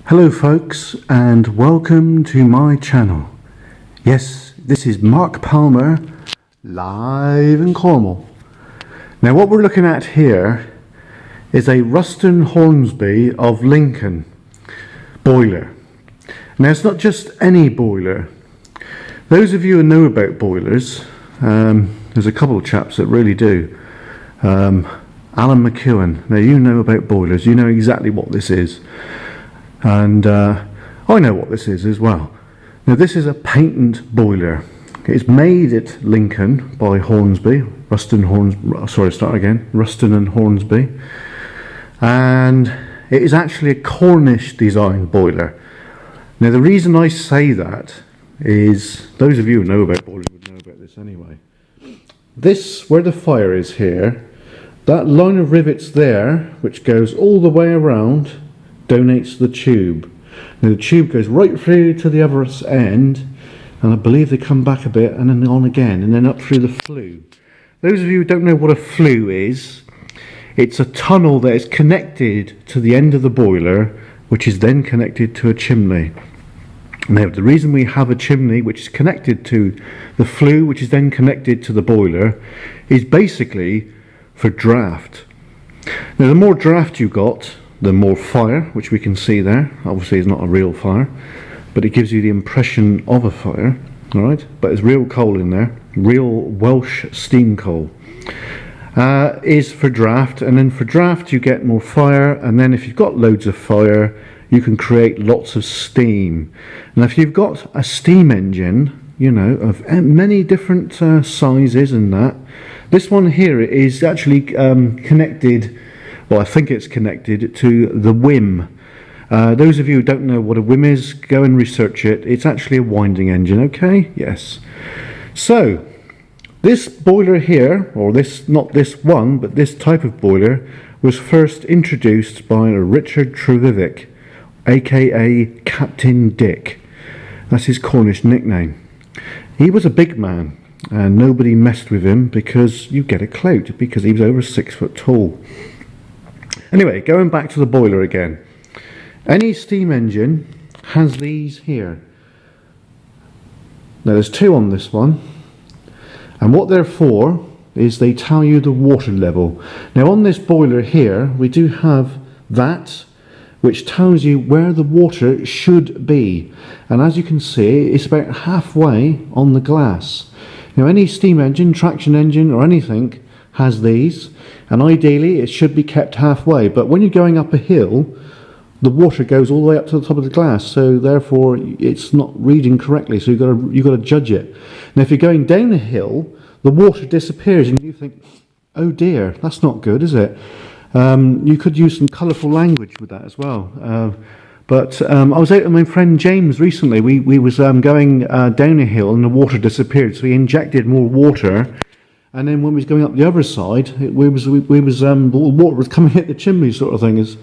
Hello folks, and welcome to my channel. Yes, this is Mark Palmer, live in Cornwall. Now what we're looking at here is a Rustin Hornsby of Lincoln boiler. Now it's not just any boiler. Those of you who know about boilers, there's a couple of chaps that really do. Alan McEwen, now you know about boilers, you know exactly what this is. And I know what this is as well. Now this is a patent boiler. It's made at Lincoln by Hornsby, Rustin and Hornsby. And it is actually a Cornish design boiler. Now the reason I say that is, those of you who know about boilers would know about this anyway. This, where the fire is here, that line of rivets there, which goes all the way around, donates the tube. Now the tube goes right through to the other end, and I believe they come back a bit and then on again and then up through the flue. Those of you who don't know what a flue is, it's a tunnel that is connected to the end of the boiler, which is then connected to a chimney. Now the reason we have a chimney which is connected to the flue, which is then connected to the boiler, is basically for draft. Now the more draft you got, the more fire, which we can see there. Obviously it's not a real fire, but it gives you the impression of a fire, alright? But there's real coal in there, real Welsh steam coal. Is for draft, and then for draft you get more fire, and then if you've got loads of fire you can create lots of steam. Now if you've got a steam engine, you know, of many different sizes and that, this one here is actually connected. Well, I think it's connected to the whim. Those of you who don't know what a whim is, go and research it. It's actually a winding engine, okay? Yes. So, this boiler here, or this, not this one, but this type of boiler, was first introduced by Richard Trevithick, aka Captain Dick. That's his Cornish nickname. He was a big man, and nobody messed with him because you get a clout, because he was over 6 foot tall. Anyway, going back to the boiler again. Any steam engine has these here. Now there's two on this one. And what they're for is they tell you the water level. Now on this boiler here, we do have that, which tells you where the water should be. And as you can see, it's about halfway on the glass. Now any steam engine, traction engine or anything has these, and ideally it should be kept halfway, but when you're going up a hill the water goes all the way up to the top of the glass, so therefore it's not reading correctly, so you've got to judge it. Now if you're going down a hill the water disappears and you think, oh dear, that's not good, is it? You could use some colourful language with that as well. But I was out with my friend James recently. We was going down a hill and the water disappeared, so he injected more water. And then when we was going up the other side, the water was coming out the chimney, sort of thing. Is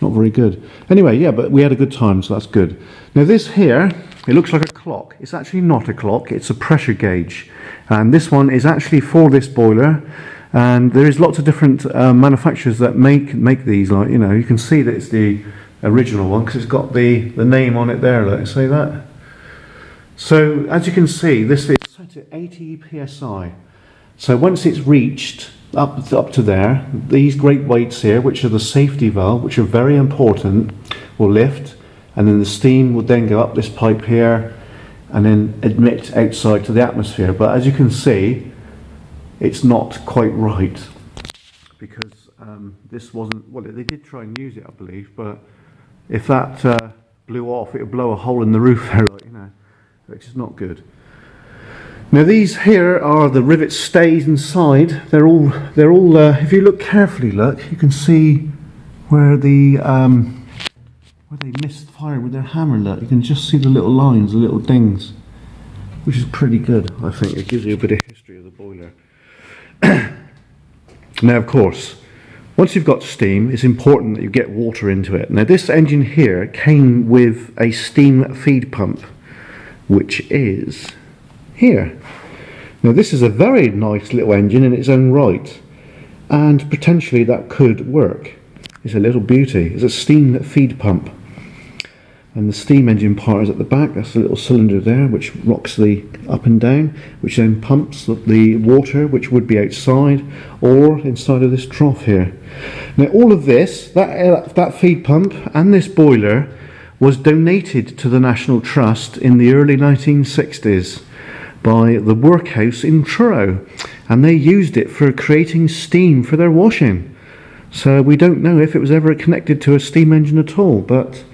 not very good. Anyway, yeah, but we had a good time, so that's good. Now this here, it looks like a clock. It's actually not a clock. It's a pressure gauge, and this one is actually for this boiler. And there is lots of different manufacturers that make these. Like, you know, you can see that it's the original one because it's got the name on it there. Let's say that. So as you can see, this is set at 80 psi. So once it's reached up to there, these great weights here, which are the safety valve, which are very important, will lift, and then the steam will then go up this pipe here and then admit outside to the atmosphere. But as you can see, it's not quite right, because this wasn't, well, they did try and use it, I believe, but if that blew off, it would blow a hole in the roof there, like, you know, which is not good. Now these here are the rivet stays inside. They're all. If you look carefully, you can see where they missed fire with their hammer. Look, you can just see the little lines, the little dings, which is pretty good. I think it gives you a bit of history of the boiler. Now, of course, once you've got steam, it's important that you get water into it. Now, this engine here came with a steam feed pump, which is here. Now this is a very nice little engine in its own right, and potentially that could work. It's a little beauty. It's a steam feed pump. and the steam engine part is at the back. That's a little cylinder there which rocks the up and down, which then pumps the water, which would be outside or inside of this trough here. Now all of this, that feed pump and this boiler was donated to the National Trust in the early 1960s by the workhouse in Truro, and they used it for creating steam for their washing. So we don't know if it was ever connected to a steam engine at all, but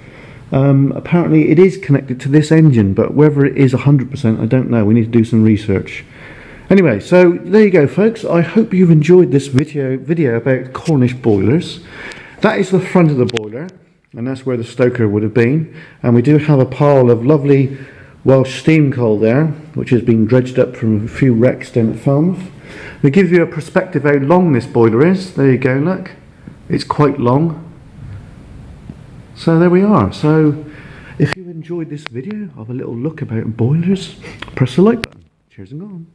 apparently it is connected to this engine, but whether it is 100% I don't know. We need to do some research. Anyway, so there you go folks. I hope you've enjoyed this video about Cornish boilers. That is the front of the boiler, and that's where the stoker would have been, and we do have a pile of lovely Welsh steam coal there, which has been dredged up from a few wrecks down at Falmouth. We give you a perspective how long this boiler is. There you go, look, it's quite long. So there we are. So if you enjoyed this video of a little look about boilers, press the like button. Cheers and go on.